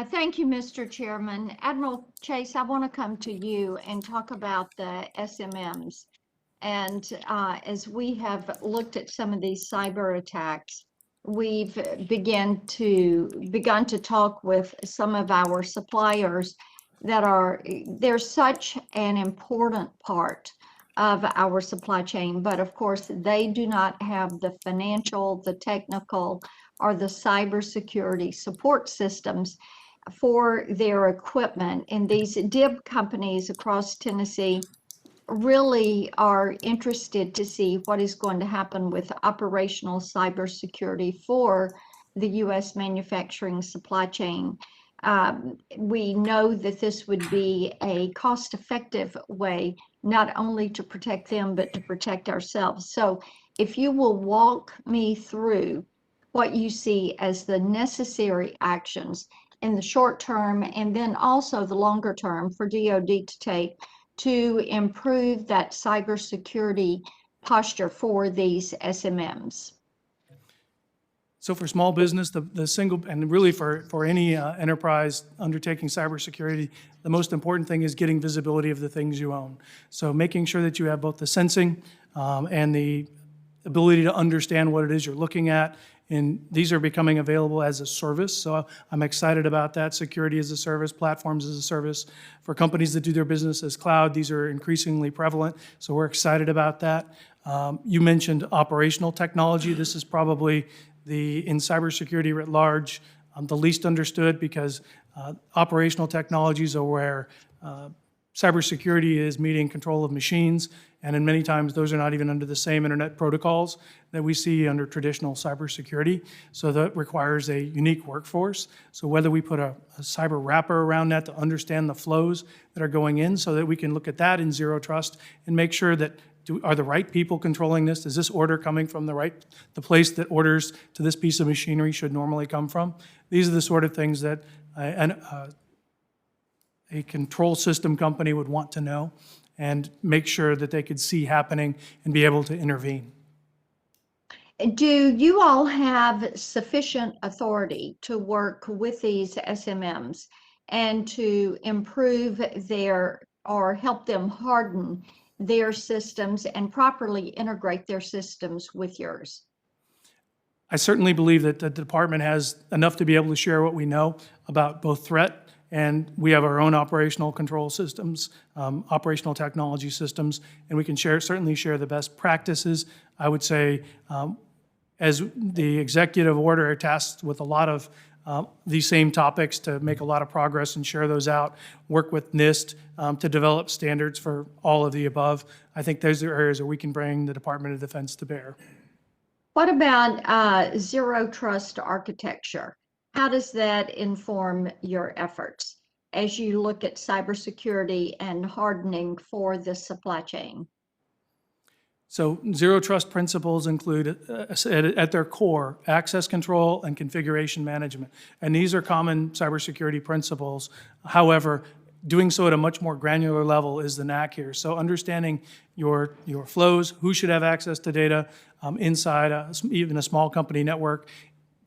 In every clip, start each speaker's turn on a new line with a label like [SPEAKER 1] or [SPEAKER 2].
[SPEAKER 1] Thank you, Mr. Chairman. Admiral Chase, I want to come to you and talk about the SMMs. And as we have looked at some of these cyber attacks, we've begun to talk with some of our suppliers they're such an important part of our supply chain, but of course they do not have the financial, the technical, or the cybersecurity support systems for their equipment. And these DIB companies across Tennessee really are interested to see what is going to happen with operational cybersecurity for the U.S. manufacturing supply chain. We know that this would be a cost-effective way not only to protect them, but to protect ourselves. So if you will walk me through what you see as the necessary actions in the short term and then also the longer term for DoD to take to improve that cybersecurity posture for these SMMs.
[SPEAKER 2] So for small business, the single, and really for any enterprise undertaking cybersecurity, the most important thing is getting visibility of the things you own. So making sure that you have both the sensing and the ability to understand what it is you're looking at. And these are becoming available as a service. So I'm excited about that. Security as a service, platforms as a service. For companies that do their business as cloud, these are increasingly prevalent. So we're excited about that. You mentioned operational technology. This is probably in cybersecurity writ large, the least understood because operational technologies are where cybersecurity is meeting control of machines, and in many times those are not even under the same internet protocols that we see under traditional cybersecurity. So that requires a unique workforce. So whether we put a cyber wrapper around that to understand the flows that are going in so that we can look at that in zero trust and make sure that are the right people controlling this? Is this order coming from the place that orders to this piece of machinery should normally come from? These are the sort of things that a control system company would want to know and make sure that they could see happening and be able to intervene.
[SPEAKER 1] Do you all have sufficient authority to work with these SMMs and to improve or help them harden their systems and properly integrate their systems with yours?
[SPEAKER 2] I certainly believe that the department has enough to be able to share what we know about both threat, and we have our own operational control systems, operational technology systems, and we can certainly share the best practices. I would say, as the executive order are tasked with a lot of these same topics to make a lot of progress and share those out, work with NIST to develop standards for all of the above. I think those are areas where we can bring the Department of Defense to bear.
[SPEAKER 1] What about zero trust architecture? How does that inform your efforts as you look at cybersecurity and hardening for the supply chain?
[SPEAKER 2] So zero trust principles include, at their core, access control and configuration management. And these are common cybersecurity principles. However, doing so at a much more granular level is the knack here. So understanding your flows, who should have access to data inside even a small company network.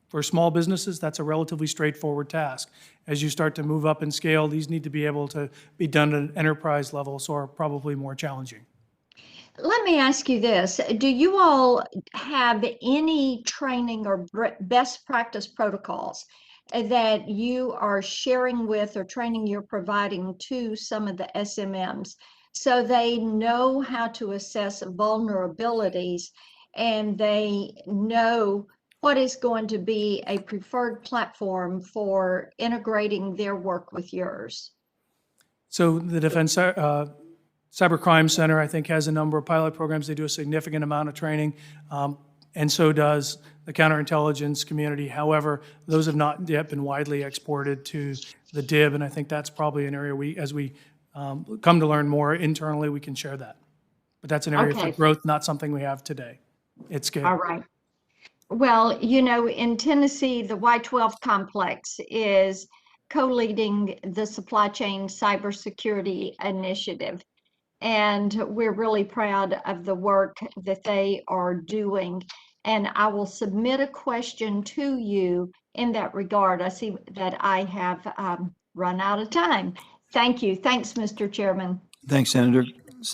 [SPEAKER 2] For small businesses, that's a relatively straightforward task. As you start to move up in scale, these need to be able to be done at an enterprise level, so are probably more challenging.
[SPEAKER 1] Let me ask you this. Do you all have any training or best practice protocols that you are sharing with or training you're providing to some of the SMMs so they know how to assess vulnerabilities and they know what is going to be a preferred platform for integrating their work with yours?
[SPEAKER 2] So the Defense Cybercrime Center, I think, has a number of pilot programs. They do a significant amount of training, and so does the counterintelligence community. However, those have not yet been widely exported to the DIB, and I think that's probably an area as we come to learn more internally, we can share that. But that's an area for growth, not something we have today. It's scale.
[SPEAKER 1] All right. Well, you know, in Tennessee, the Y-12 complex is co-leading the supply chain cybersecurity initiative. And we're really proud of the work that they are doing. And I will submit a question to you in that regard. I see that I have run out of time. Thank you. Thanks, Mr. Chairman.
[SPEAKER 3] Thanks, Senator.